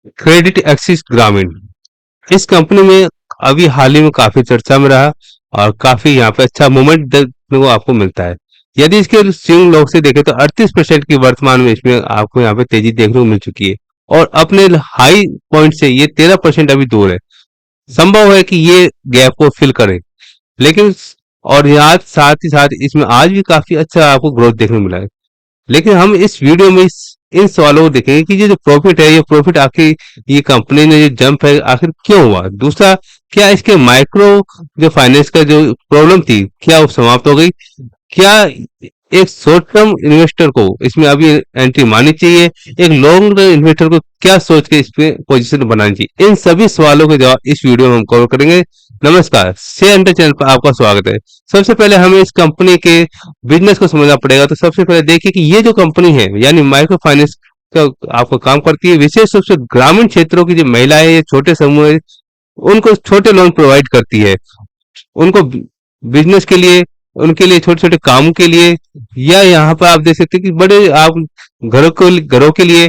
Credit axis ग्रामीण, इस company में अभी हाल ही में काफी चर्चा में रहा और काफी यहाँ पे अच्छा मूवमेंट देखने को आपको मिलता है। यदि इसके स्विंग लोग से देखें तो 38% की वर्तमान में इसमें आपको यहाँ पे तेजी देखने को मिल चुकी है और अपने हाई पॉइंट से ये 13% अभी दूर है। संभव है कि ये गैप को फिल करे, लेकिन और यहाँ साथ ही साथ इसमें आज भी काफी अच्छा आपको ग्रोथ देखने को मिला है। लेकिन हम इस वीडियो में इन सवालों को देखेंगे कि ये जो प्रॉफिट है, ये प्रॉफिट आखिर ये कंपनी ने जो जंप है आखिर क्यों हुआ। दूसरा, क्या इसके माइक्रो जो फाइनेंस का जो प्रॉब्लम थी क्या वो समाप्त हो गई। क्या एक शॉर्ट टर्म इन्वेस्टर को इसमें अभी एंट्री मारनी चाहिए, एक लॉन्ग टर्म इन्वेस्टर को क्या सोच के इसमें पोजीशन बनानी चाहिए, इन सभी सवालों के जवाब इस वीडियो में हम कवर करेंगे। नमस्कार, शेयर अंडर चैनल पर आपका स्वागत है। सबसे पहले हमें इस कंपनी के बिजनेस को समझना पड़ेगा। तो सबसे पहले देखिए कि ये जो कंपनी है यानी माइक्रो फाइनेंस का आपको काम करती है, विशेष रूप से ग्रामीण क्षेत्रों की जो महिलाएं या छोटे समूह है, उनको छोटे लोन प्रोवाइड करती है। उनको बिजनेस के लिए, उनके लिए छोटे छोटे कामों के लिए, या यहाँ पर आप देख सकते हैं कि बड़े आप घरों के लिए।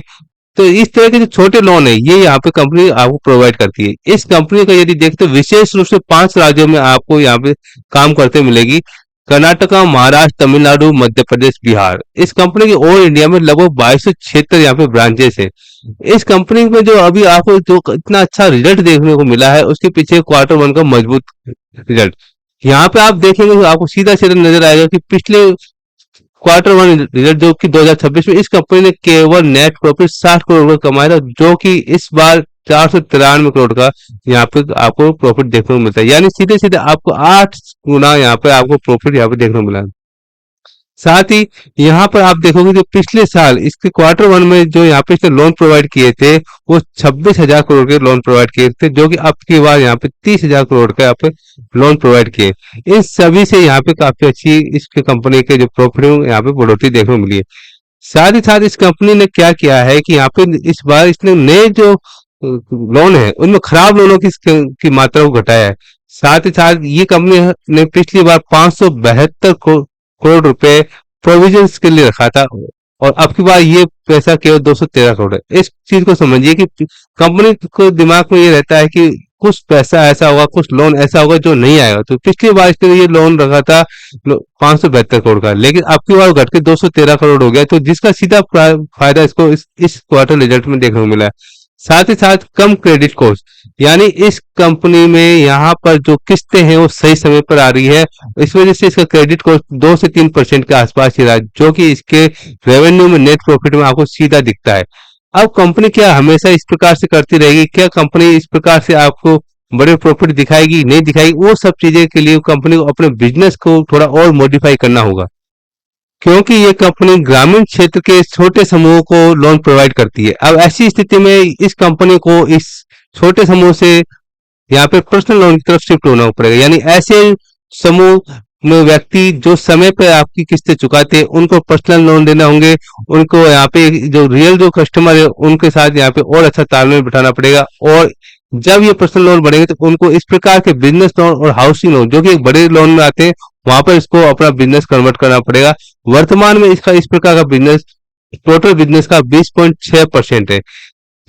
तो इस तरह के जो छोटे लोन है ये यहाँ पे कंपनी आपको प्रोवाइड करती है। इस कंपनी का यदि देखते हैं विशेष रूप से 5 राज्यों में आपको यहाँ पे काम करते मिलेगी: कर्नाटका, महाराष्ट्र, तमिलनाडु, मध्य प्रदेश, बिहार। इस कंपनी की ऑल इंडिया में लगभग 2276 यहाँ पे ब्रांचेस है। इस कंपनी में जो अभी आपको जो इतना अच्छा रिजल्ट देखने को मिला है उसके पीछे क्वार्टर 1 का मजबूत रिजल्ट। यहाँ पे आप देखेंगे तो आपको सीधा सीधा नजर आएगा कि पिछले क्वार्टर 1 रिजल्ट जो कि 2026 में इस कंपनी ने केवल नेट प्रॉफिट 60 करोड़ का कमाया था, जो कि इस बार 493 करोड़ का यहाँ पे आपको प्रॉफिट देखने को मिलता है। यानी सीधे सीधे आपको 8 गुना यहाँ पे आपको प्रॉफिट यहाँ पे देखने को मिला है। साथ ही यहाँ पर आप देखोगे जो पिछले साल इसके क्वार्टर 1 में जो यहाँ पे इसने लोन प्रोवाइड किए थे वो 26,000 करोड़ के लोन प्रोवाइड किए थे, जो कि अब की बार यहाँ पे 30,000 करोड़ का यहाँ पे लोन प्रोवाइड किए। इन सभी से यहाँ पे काफी अच्छी इसके कंपनी के जो प्रॉफिट यहाँ पे बढ़ोतरी देखने को मिली है। साथ ही साथ इस कंपनी ने क्या किया है कि यहाँ पे इस बार इसने नए जो लोन है उनमें खराब लोनों की मात्रा को घटाया है। साथ ही साथ ये कंपनी ने पिछली बार 572 करोड़ रुपए प्रोविजन के लिए रखा था और अब की बार ये पैसा केवल 213 करोड़ है। इस चीज को समझिए कि कंपनी को दिमाग में ये रहता है कि कुछ पैसा ऐसा होगा, कुछ लोन ऐसा होगा जो नहीं आएगा। तो पिछली बार इसने ये लोन रखा था 572 करोड़ का, लेकिन अब की बार घट के 213 करोड़ हो गया, तो जिसका सीधा फायदा इसको इस क्वार्टर रिजल्ट में देखने को मिला है। साथ ही साथ कम क्रेडिट कॉस्ट, यानी इस कंपनी में यहाँ पर जो किस्तें हैं वो सही समय पर आ रही है। इस वजह से इसका क्रेडिट कॉस्ट 2 से 3% के आसपास ही रहा, जो कि इसके रेवेन्यू में, नेट प्रॉफिट में आपको सीधा दिखता है। अब कंपनी क्या हमेशा इस प्रकार से करती रहेगी? क्या कंपनी इस प्रकार से आपको बड़े प्रॉफिट दिखाएगी, नहीं दिखाएगी? वो सब चीजें के लिए कंपनी को अपने बिजनेस को थोड़ा और मॉडिफाई करना होगा, क्योंकि ये कंपनी ग्रामीण क्षेत्र के छोटे समूहों को लोन प्रोवाइड करती है। अब ऐसी स्थिति में इस कंपनी को इस छोटे समूह से यहाँ पे पर्सनल लोन की तरफ शिफ्ट होना पड़ेगा। यानी ऐसे समूह में व्यक्ति जो समय पे आपकी किस्तें चुकाते हैं उनको पर्सनल लोन देना होंगे। उनको यहाँ पे जो रियल जो कस्टमर है उनके साथ यहाँ पे और अच्छा तालमेल बिठाना पड़ेगा। और जब ये पर्सनल लोन बढ़ेंगे तो उनको इस प्रकार के बिजनेस लोन और हाउसिंग लोन जो कि एक बड़े लोन में आते हैं, वहां पर इसको अपना बिजनेस कन्वर्ट करना पड़ेगा। वर्तमान में इसका इस प्रकार का बिजनेस टोटल बिजनेस का 20.6% है।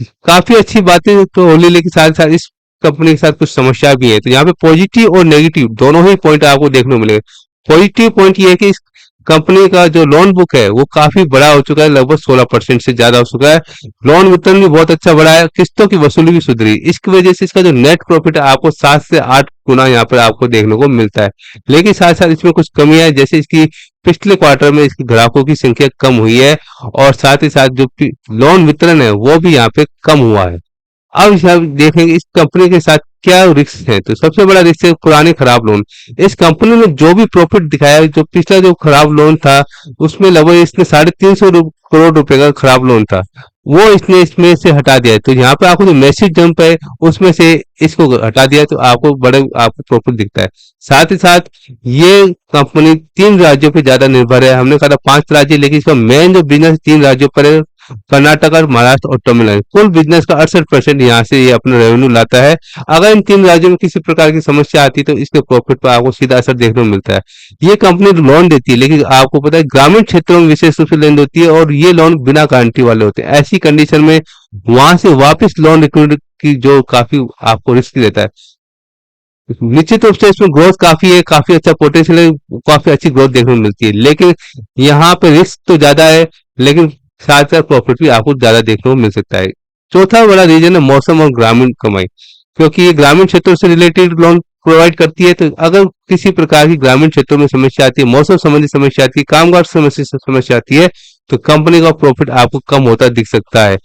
काफी अच्छी बातें तो होली, लेकिन साथ साथ इस कंपनी के साथ कुछ समस्या भी है। तो यहाँ पे पॉजिटिव और नेगेटिव दोनों ही पॉइंट आपको देखने को मिलेगा। पॉजिटिव पॉइंट ये है कि इस कंपनी का जो लोन बुक है वो काफी बड़ा हो चुका है, लगभग 16% से ज्यादा हो चुका है। लोन वितरण भी बहुत अच्छा बढ़ा है, किस्तों की वसूली भी सुधरी। इसकी वजह से इसका जो नेट प्रॉफिट है आपको 7 से 8 गुना यहाँ पर आपको देखने को मिलता है। लेकिन साथ साथ इसमें कुछ कमियां है, जैसे इसकी पिछले क्वार्टर में इसकी ग्राहकों की संख्या कम हुई है और साथ ही साथ जो लोन वितरण है वो भी यहाँ पे कम हुआ है। अब देखेंगे इस कंपनी के साथ क्या रिस्क है। तो सबसे बड़ा रिस्क है पुराने खराब लोन। इस कंपनी ने जो भी प्रॉफिट दिखाया है, जो पिछला जो खराब लोन था उसमें लगभग इसने 350 करोड़ रुपए का खराब लोन था, वो इसने इसमें से हटा दिया है। तो यहाँ पे आपको जो मैसिव जंप है उसमें से इसको हटा दिया तो आपको बड़े आपको प्रॉफिट दिखता है। साथ ही साथ ये कंपनी 3 राज्यों पे ज्यादा निर्भर है। हमने कहा था 5 राज्य, लेकिन इसका मेन जो बिजनेस 3 राज्यों पर है। कर्नाटक और महाराष्ट्र और तमिलनाडु। कुल बिजनेस का 68% यहाँ से ये अपना रेवेन्यू लाता है। अगर इन तीन राज्यों में किसी प्रकार की समस्या आती है तो इसके प्रॉफिट पर आपको सीधा असर देखने को मिलता है। ये कंपनी लोन देती है, लेकिन आपको पता है ग्रामीण क्षेत्रों में विशेष रूप से लेन होती है और ये लोन बिना गारंटी वाले होते हैं। ऐसी कंडीशन में वहां से वापस लोन रिकवरी की जो काफी आपको रिस्क रहता है। निश्चित रूप से इसमें ग्रोथ काफी है, काफी अच्छा पोटेंशियल है, काफी अच्छी ग्रोथ देखने को मिलती है, लेकिन यहाँ पे रिस्क तो ज्यादा है, लेकिन साथ साथ प्रॉफिट भी आपको ज्यादा देखने को मिल सकता है। चौथा बड़ा रीजन है मौसम और ग्रामीण कमाई, क्योंकि ये ग्रामीण क्षेत्रों से रिलेटेड लोन प्रोवाइड करती है। तो अगर किसी प्रकार की ग्रामीण क्षेत्रों में समस्या आती है, मौसम संबंधी समस्या आती है, कामगार समस्या आती है, तो कंपनी का प्रॉफिट आपको कम होता दिख सकता है।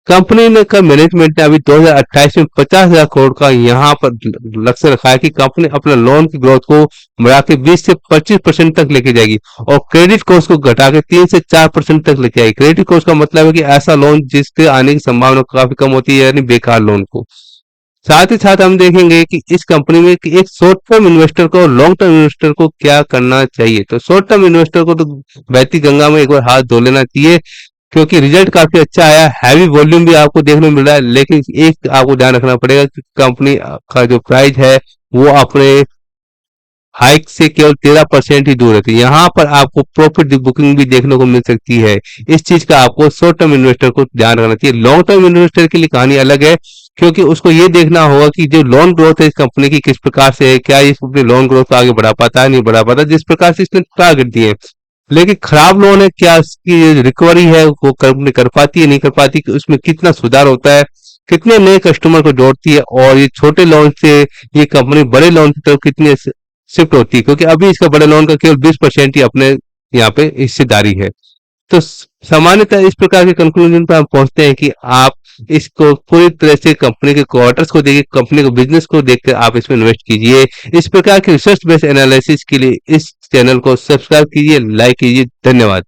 कंपनी ने का मैनेजमेंट ने अभी 2028 में 50,000 करोड़ का यहाँ पर लक्ष्य रखा है कि कंपनी अपना लोन की ग्रोथ को बढ़ा के 20 से 25% तक लेके जाएगी और क्रेडिट कॉस्ट को घटा के 3 से 4% तक लेके आएगी। क्रेडिट कॉस्ट का मतलब है कि ऐसा लोन जिसके आने की संभावना काफी कम होती है, यानी बेकार लोन को। साथ ही साथ हम देखेंगे कि इस कंपनी में कि एक शॉर्ट टर्म इन्वेस्टर को और लॉन्ग टर्म इन्वेस्टर को क्या करना चाहिए। तो शॉर्ट टर्म इन्वेस्टर को तो बहती गंगा में एक बार हाथ धो लेना चाहिए, क्योंकि रिजल्ट काफी अच्छा आया, हैवी वॉल्यूम भी आपको देखने को मिल रहा है। लेकिन एक आपको ध्यान रखना पड़ेगा कि कंपनी का जो प्राइस है वो अपने हाइक से केवल 13% ही दूर रहती है। यहाँ पर आपको प्रॉफिट बुकिंग भी देखने को मिल सकती है। इस चीज का आपको शॉर्ट टर्म इन्वेस्टर को ध्यान रखना चाहिए। लॉन्ग टर्म इन्वेस्टर के लिए कहानी अलग है, क्योंकि उसको ये देखना होगा कि जो लोन ग्रोथ है इस कंपनी की किस प्रकार से है, क्या ये अपनी लोन ग्रोथ को आगे बढ़ा पाता है, नहीं बढ़ा पाता, जिस प्रकार से इसने टारगेट दिए। लेकिन खराब लोन है, क्या इसकी रिकवरी है वो कंपनी कर पाती है, नहीं कर पाती, कि उसमें कितना सुधार होता है, कितने नए कस्टमर को जोड़ती है, और ये छोटे लोन से ये कंपनी बड़े लोन की तरफ कितनी शिफ्ट होती है, क्योंकि अभी इसका बड़े लोन का केवल 20% ही अपने यहाँ पे हिस्सेदारी है। तो सामान्यतः इस प्रकार के कंक्लूजन पर हम पहुंचते हैं कि आप इसको पूरी तरह से कंपनी के क्वार्टर्स को देखिए, कंपनी के बिजनेस को देखकर आप इसमें इन्वेस्ट कीजिए। इस प्रकार के रिसर्च बेस्ड एनालिसिस के लिए इस चैनल को सब्सक्राइब कीजिए, लाइक कीजिए। धन्यवाद।